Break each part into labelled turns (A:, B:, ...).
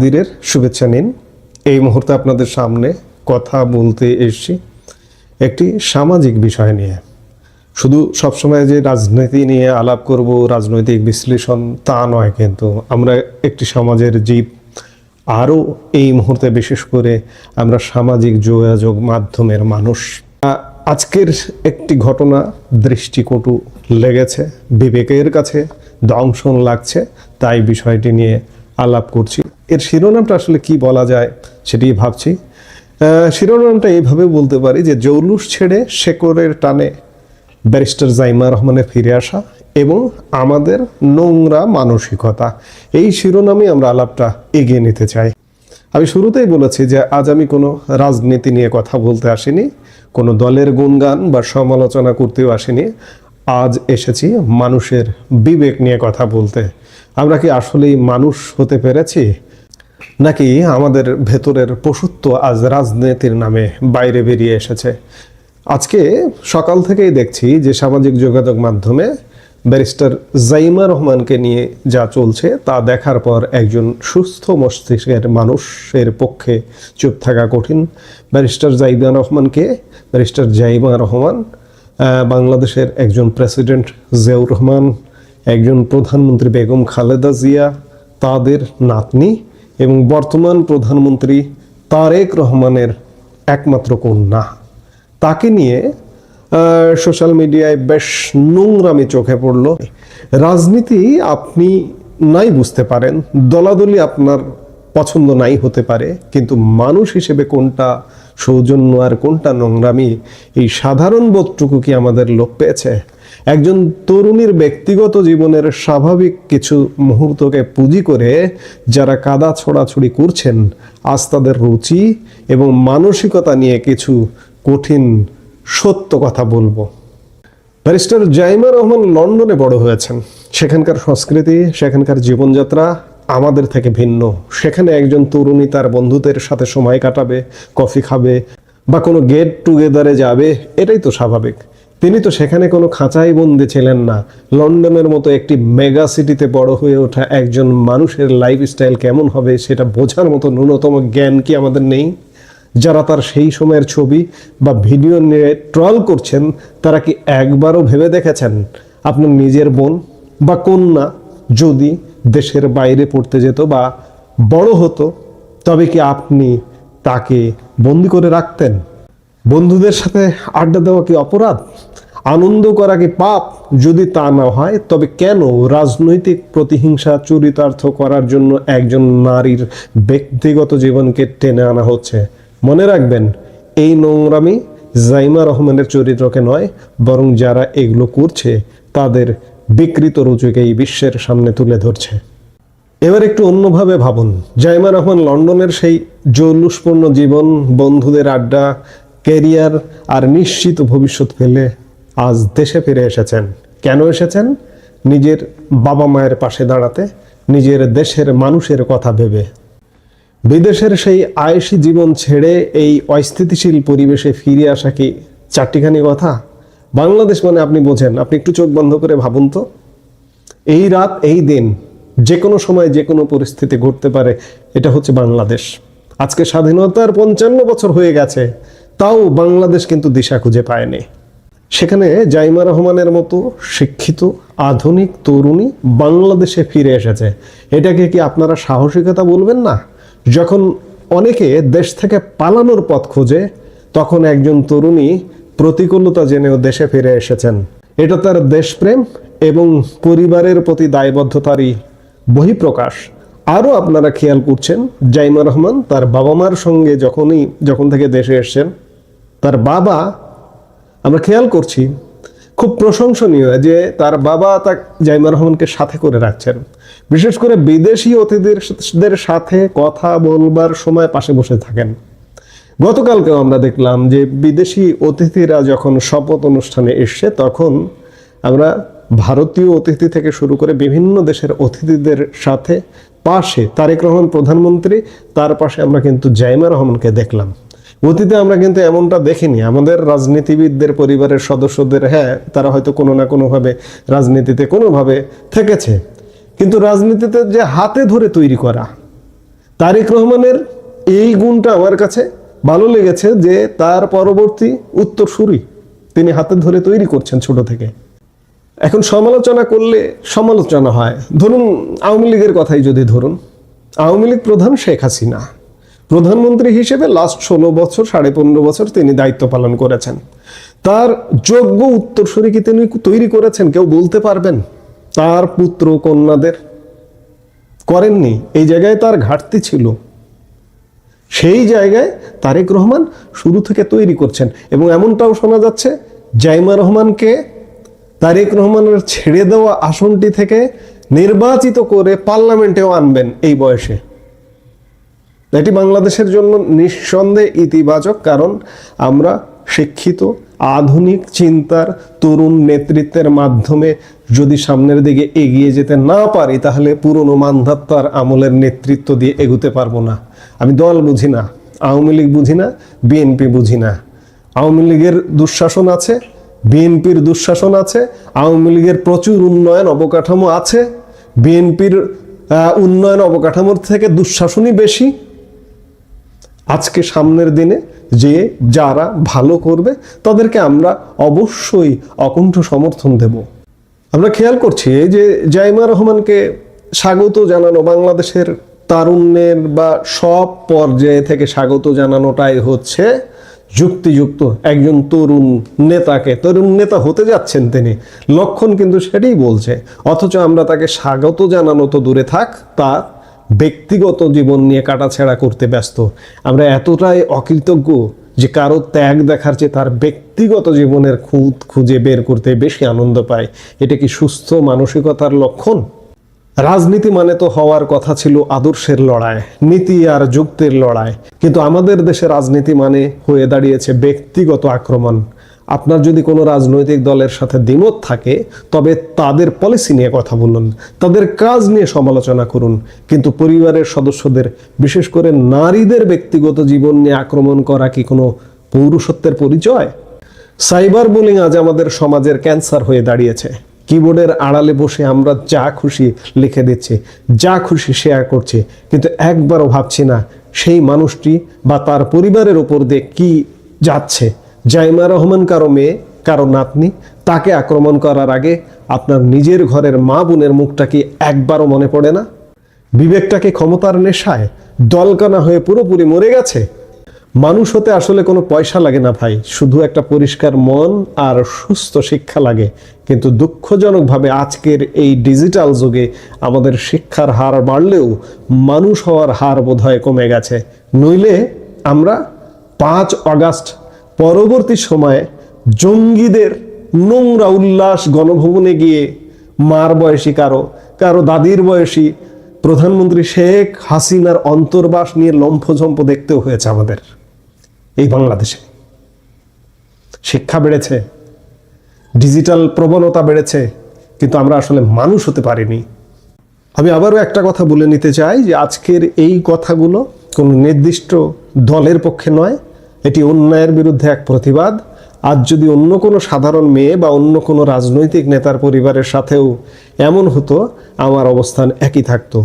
A: দিনের শুভেচ্ছা নিন। এই মুহূর্তে আপনাদের সামনে কথা বলতে এসেছি একটি সামাজিক বিষয় নিয়ে। শুধু সবসময় যে রাজনীতি নিয়ে আলাপ করব, রাজনৈতিক বিশ্লেষণ, তা নয়, কিন্তু আমরা একটি সমাজের জীব। আরও এই মুহূর্তে বিশেষ করে আমরা সামাজিক যোগাযোগ মাধ্যমের মানুষ। আজকের একটি ঘটনা দৃষ্টিকটু লেগেছে, বিবেকের কাছে দংশন লাগছে, তাই বিষয়টি নিয়ে আলাপ করছি। এর শিরোনামটা আসলে কি বলা যায় সেটি ভাবছি। শিরোনামটা এইভাবে বলতে পারি যে জৌলুস ছেড়ে শেকড়ের টানে ব্যারিস্টার জাইমা রহমানের ফিরে আসা এবং আমাদের নোংরা মানসিকতা। এই শিরোনামে আমরা আলাপটা এগিয়ে নিতে চাই। আমি শুরুতেই বলেছি যে আজ আমি কোনো রাজনীতি নিয়ে কথা বলতে আসিনি, কোনো দলের গুণগান বা সমালোচনা করতেও আসিনি। আজ এসেছি মানুষের বিবেক নিয়ে কথা বলতে। আমরা কি আসলেই মানুষ হতে পেরেছি, নাকি আমাদের ভেতরের পশুত্ব আজ রাজনীতির নামে বাইরে বেরিয়ে এসেছে? আজকে সকাল থেকেই দেখছি যে সামাজিক যোগাযোগ মাধ্যমে ব্যারিস্টার জাইমা রহমানকে নিয়ে যা চলছে তা দেখার পর একজন সুস্থ মস্তিষ্কের মানুষের পক্ষে চুপ থাকা কঠিন। ব্যারিস্টার জাইমা রহমানকে ব্যারিস্টার জাইমা রহমান বাংলাদেশের একজন প্রেসিডেন্ট জিয়াউর রহমান, একজন প্রধানমন্ত্রী বেগম খালেদা জিয়া, তাদের নাতনি এবং বর্তমান প্রধানমন্ত্রী তারেক রহমানের একমাত্র কন্যা। তাকে নিয়ে সোশ্যাল মিডিয়ায় বেশ নোংরামি চোখে পড়ল। রাজনীতি আপনি নাই বুঝতে পারেন, দলাদলি আপনার পছন্দ নাই হতে পারে, কিন্তু মানুষ হিসেবে কোনটা সৌজন্য আর কোনটা নোংরামি, এই সাধারণ বোধটুকু কি আমাদের লোপ পেয়েছে? একজন তরুণীর ব্যক্তিগত জীবনের স্বাভাবিক কিছু মুহূর্তকে পুঁজি করে যারা কাদা ছোড়াছুড়ি করছেন, আজ তাদের রুচি এবং মানসিকতা নিয়ে কিছু কঠিন সত্য কথা বলবো। ব্যারিস্টার জাইমা রহমান লন্ডনে বড় হয়েছেন। সেখানকার সংস্কৃতি, সেখানকার জীবনযাত্রা আমাদের থেকে ভিন্ন। সেখানে একজন তরুণী তার বন্ধুদের সাথে সময় কাটাবে, কফি খাবে বা কোনো গেট টুগেদারে যাবে, এটাই তো স্বাভাবিক। তিনি তো সেখানে কোনো খাঁচাই বন্দি ছিলেন না। লন্ডনের মতো একটি মেগা সিটিতে বড় হয়ে ওঠা একজন মানুষের লাইফস্টাইল কেমন হবে সেটা বোঝার মতো ন্যূনতম জ্ঞান কি আমাদের নেই? যারা তার সেই সময়ের ছবি বা ভিডিও নিয়ে ট্রল করছেন, তারা কি একবারও ভেবে দেখেছেন আপনার নিজের বোন বা কন্যা যদি দেশের বাইরে পড়তে যেত বা বড় হতো, তবে কি আপনি তাকে বন্দি করে রাখতেন? বন্ধুদের সাথে আড্ডা দেওয়া কি অপরাধ? আনন্দ করা কি পাপ? যদি তা না হয়, তবে কেন রাজনৈতিক প্রতিহিংসা চরিতার্থ করার জন্য একজন নারীর ব্যক্তিগত জীবনকে টেনে আনা হচ্ছে? মনে রাখবেন, এই নোংরামি জাইমা রহমানের চরিত্রকে নয়, বরং যারা এগুলো করছে তাদের বিকৃত রুচিকে এই বিশ্বের সামনে তুলে ধরছে। এবার একটু অন্যভাবে ভাবুন। জাইমা রহমান লন্ডনের সেই জৌলুসপূর্ণ জীবন, বন্ধুদের আড্ডা, ক্যারিয়ার আর নিশ্চিত ভবিষ্যৎ ফেলে আজ দেশে ফিরে এসেছেন। কেন এসেছেন? নিজের বাবা মায়ের পাশে দাঁড়াতে, নিজের দেশের মানুষের কথা ভেবে। বিদেশের সেই আয়েশি জীবন ছেড়ে এই অস্থিতিশীল পরিবেশে ফিরে আসা কি চারটিখানি কথা? বাংলাদেশ মানে আপনি বোঝেন। আপনি একটু চোখ বন্ধ করে ভাবুন তো, এই রাত, এই দিন, যে কোনো সময় যে কোনো পরিস্থিতি ঘটতে পারে। এটা হচ্ছে বাংলাদেশ। আজকে স্বাধীনতার 55 বছর হয়ে গেছে, তাও বাংলাদেশ কিন্তু দিশা খুঁজে পায়নি। সেখানে জাইমা রহমানের মতো শিক্ষিত আধুনিক তরুণী বাংলাদেশে ফিরে এসেছে। এটাকে কি আপনারা সাহসিকতা বলবেন না? যখন অনেকে দেশ থেকে পালানোর পথ খোঁজে, তখন একজন তরুণী প্রতিকূলতা জেনেও দেশে ফিরে এসেছেন। এটা তার দেশপ্রেম এবং পরিবারের প্রতি দায়বদ্ধতারই বহিঃপ্রকাশ। আরও আপনারা খেয়াল করছেন, জাইমা রহমান তার বাবা মার সঙ্গে যখন থেকে দেশে এসছেন, তার বাবা, আমরা খেয়াল করছি, খুব প্রশংসনীয় যে তার বাবা জাইমা রহমানকে সাথে করে রাখছেন। বিশেষ করে বিদেশি অতিথিদের সাথে কথা বলবার সময় পাশে বসে থাকেন। গতকালকেও আমরা দেখলাম যে বিদেশি অতিথিরা যখন শপথ অনুষ্ঠানে এসছে, তখন আমরা ভারতীয় অতিথি থেকে শুরু করে বিভিন্ন দেশের অতিথিদের সাথে পাশে তারেক রহমান প্রধানমন্ত্রী, তার পাশে আমরা কিন্তু জাইমা রহমানকে দেখলাম। অতীতে আমরা কিন্তু এমনটা দেখিনি। আমাদের রাজনীতিবিদদের পরিবারের সদস্যদের, হ্যাঁ, তারা হয়তো কোনো না কোনোভাবে রাজনীতিতে কোনোভাবে থেকেছে, কিন্তু রাজনীতিতে যে হাতে ধরে তৈরি করা, তারেক রহমানের এই গুণটা আমার কাছে ভালো লেগেছে যে তার পরবর্তী উত্তরসূরি তিনি হাতে ধরে তৈরি করছেন ছোট থেকে। এখন সমালোচনা করলে সমালোচনা হয়। ধরুন আওয়ামী লীগের কথাই যদি ধরুন, আওয়ামী লীগ প্রধান শেখ হাসিনা প্রধানমন্ত্রী হিসেবে লাস্ট 16 বছর 15.5 বছর তিনি দায়িত্ব পালন করেছেন। তার যোগ্য উত্তরসূরি কি তিনি তৈরি করেছেন কেউ বলতে পারবেন? তার পুত্র কন্যাদের করেননি। এই জায়গায় তার ঘাটতি ছিল, সেই জায়গায় তারেক রহমান শুরু থেকে তৈরি করছেন। এবং এমনটাও শোনা যাচ্ছে জাইমা রহমানকে তারেক রহমানের ছেড়ে দেওয়া আসনটি থেকে নির্বাচিত করে পার্লামেন্টেও আনবেন এই বয়সে। এটি বাংলাদেশের জন্য নিঃসন্দেহে ইতিবাচক, কারণ আমরা শিক্ষিত আধুনিক চিন্তার তরুণ নেতৃত্বের মাধ্যমে যদি সামনের দিকে এগিয়ে যেতে না পারি তাহলে পুরনো মানধাত্তার আমলের নেতৃত্ব দিয়ে এগোতে পারবো না। আমি দল বুঝি না, আওয়ামী লীগ বুঝি না, বিএনপি বুঝি না। আওয়ামী লীগের দুঃশাসন আছে, বিএনপির দুঃশাসন আছে। আওয়ামী লীগের প্রচুর উন্নয়ন অবকাঠামো আছে, বিএনপির উন্নয়ন অবকাঠামোর থেকে দুঃশাসনই বেশি। আজকে সামনের দিনে যে যারা ভালো করবে তাদেরকে আমরা অবশ্যই অকুণ্ঠ সমর্থন দেব। আমরা খেয়াল করছি যে জাইমা রহমানকে স্বাগত জানানো, বাংলাদেশের তারুণ্যের বা সব পর্যায়ে থেকে স্বাগত জানানোটাই হচ্ছে যুক্তিযুক্ত। একজন তরুণ নেতাকে, তরুণ নেতা হতে যাচ্ছেন তিনি, লক্ষণ কিন্তু সেটাই বলছে। অথচ আমরা তাকে স্বাগত জানানো তো দূরে থাক, তার ব্যক্তিগত জীবন নিয়ে কাটাছেঁড়া করতে ব্যস্ত। আমরা এতটাই অকৃতজ্ঞ যে কারো ত্যাগ দেখার চেয়ে তার ব্যক্তিগত জীবনের খুঁত খুঁজে বের করতে বেশি আনন্দ পায়। এটা কি সুস্থ মানসিকতার লক্ষণ? রাজনীতি মানে তো হওয়ার কথা ছিল আদর্শের লড়াই, নীতি আর যুক্তির লড়াই, কিন্তু আমাদের দেশে রাজনীতি মানে হয়ে দাঁড়িয়েছে ব্যক্তিগত আক্রমণ। আপনার যদি কোনো রাজনৈতিক দলের সাথে দ্বিমত থাকে তবে তাদের পলিসি নিয়ে কথা বলুন, তাদের কাজ নিয়ে সমালোচনা করুন, কিন্তু পরিবারের সদস্যদের, বিশেষ করে নারীদের ব্যক্তিগত জীবন নিয়ে আক্রমণ করা কি কোনো পৌরুষত্বের পরিচয়? সাইবার বুলিং আজ আমাদের সমাজের ক্যান্সার হয়ে দাঁড়িয়েছে। কিবোর্ডের আড়ালে বসে আমরা যা খুশি লিখে দিচ্ছি, যা খুশি শেয়ার করছি, কিন্তু একবারও ভাবছি না সেই মানুষটি বা তার পরিবারের ওপর দিয়ে কি যাচ্ছে। জাইমা রহমান কারো মেয়ে, কারো নাতনি, তাকে আক্রমণ করার আগে আপনার নিজের ঘরের মা বোনের মুখটা কি একবারও মনে পড়ে না? বিবেকটাকে ক্ষমতার নেশায় দলকানা হয়ে পুরোপুরি মরে গেছে। মানুষ হতে আসলে কোনো পয়সা লাগে না ভাই, শুধু একটা পরিষ্কার মন আর সুস্থ শিক্ষা লাগে। কিন্তু দুঃখজনকভাবে আজকের এই ডিজিটাল যুগে আমাদের শিক্ষার হার বাড়লেও মানুষ হওয়ার হার বোধহয় কমে গেছে। নইলে আমরা 5 আগস্ট পরবর্তী সময়ে জঙ্গিদের নোংরা উল্লাস গণভবনে গিয়ে মার বয়সী কারো দাদির বয়সী প্রধানমন্ত্রী শেখ হাসিনার অন্তর্বাস নিয়ে লম্ফঝম্প দেখতেও হয়েছে আমাদের এই বাংলাদেশে। শিক্ষা বেড়েছে, ডিজিটাল প্রবণতা বেড়েছে, কিন্তু আমরা আসলে মানুষ হতে পারিনি। আমি আবারও একটা কথা বলে নিতে চাই যে আজকের এই কথাগুলো কোনো নির্দিষ্ট দলের পক্ষে নয়, এটি অন্যায়ের বিরুদ্ধে এক প্রতিবাদ। আজ যদি অন্য কোনো সাধারণ মেয়ে বা অন্য কোনো রাজনৈতিক নেতার পরিবারের সাথেও এমন হতো, আমার অবস্থান একই থাকতো।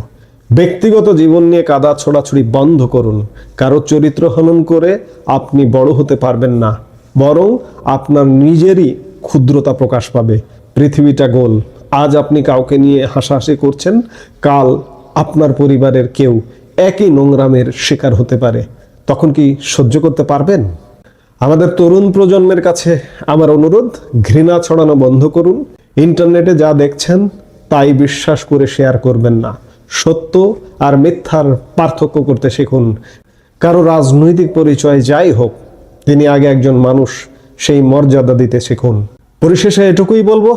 A: ব্যক্তিগত জীবন নিয়ে কাদা ছোড়াছুড়ি বন্ধ করুন। কারো চরিত্র হনন করে আপনি বড় হতে পারবেন না, বরং আপনার নিজেরই ক্ষুদ্রতা প্রকাশ পাবে। পৃথিবীটা গোল। আজ আপনি কাউকে নিয়ে হাসাহাসি করছেন, কাল আপনার পরিবারের কেউ একই নোংরামের শিকার হতে পারে। তখন কি সহ্য করতে পারবেন? আমাদের তরুণ প্রজন্মের কাছে আমার অনুরোধ, ঘৃণা ছড়ানো বন্ধ করুন। ইন্টারনেটে যা দেখছেন তাই বিশ্বাস করে শেয়ার করবেন না। সত্য আর মিথ্যার পার্থক্য করতে শিখুন। কারো রাজনৈতিক পরিচয় যাই হোক, তিনি আগে একজন মানুষ, সেই মর্যাদা দিতে শিখুন। পরিশেষে এটুকুই বলবো,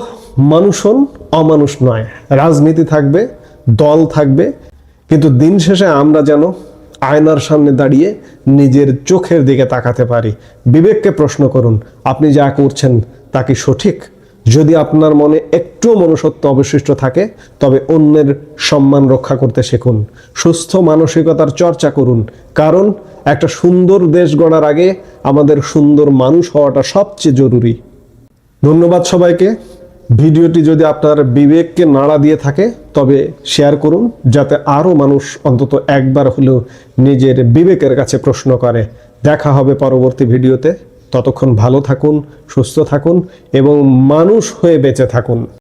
A: মানুষ হন, অমানুষ নয়। রাজনীতি থাকবে, দল থাকবে, কিন্তু দিন শেষে আমরা যেন আয়নার সামনে দাঁড়িয়ে নিজের চোখের দিকে তাকাতে পারি। বিবেককে প্রশ্ন করুন, আপনি যা করছেন তা কি সঠিক? যদি আপনার মনে একটু মনুষ্যত্ব অবশিষ্ট থাকে তবে অন্যের সম্মান রক্ষা করতে শিখুন। সুস্থ মানসিকতার চর্চা করুন, কারণ একটা সুন্দর দেশ গড়ার আগে আমাদের সুন্দর মানুষ হওয়াটা সবচেয়ে জরুরি। ধন্যবাদ সবাইকে। ভিডিওটি যদি আপনার বিবেককে নাড়া দিয়ে থাকে তবে শেয়ার করুন, যাতে আরও মানুষ অন্তত একবার হলেও নিজের বিবেকের কাছে প্রশ্ন করে। দেখা হবে পরবর্তী ভিডিওতে। ততক্ষণ ভালো থাকুন, সুস্থ থাকুন এবং মানুষ হয়ে বেঁচে থাকুন।